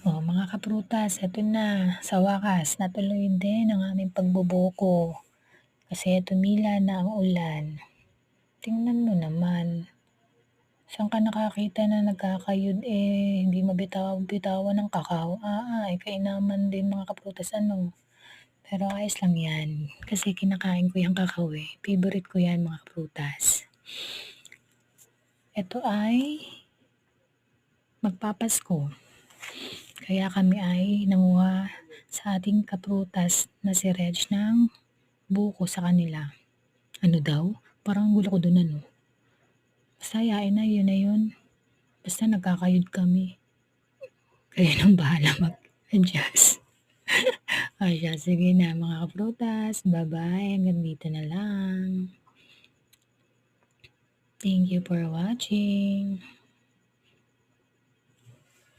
Mga kaprutas, eto na, sa wakas natuloy din ang aming pagboboko kasi tumila na ang ulan. Tingnan mo naman, saan ka nakakita na nagkakayod hindi mabitawan ng kakao? Kainaman din mga kaprutas ano. Pero ayos lang yan, kasi kinakain ko yung kakao favorite ko yan mga kaprutas. Ito ay magpapasko. Kaya kami ay nanguha sa ating kaprutas na si Reg ng buko sa kanila. Ano daw? Parang gulo ko dun ano. Basta hayain na, yun na yun. Basta nagkakayod kami. Kayo nang bahala mag-adjust. Sige na mga kaprutas. Bye-bye. Hanggang dito na lang. Thank you for watching.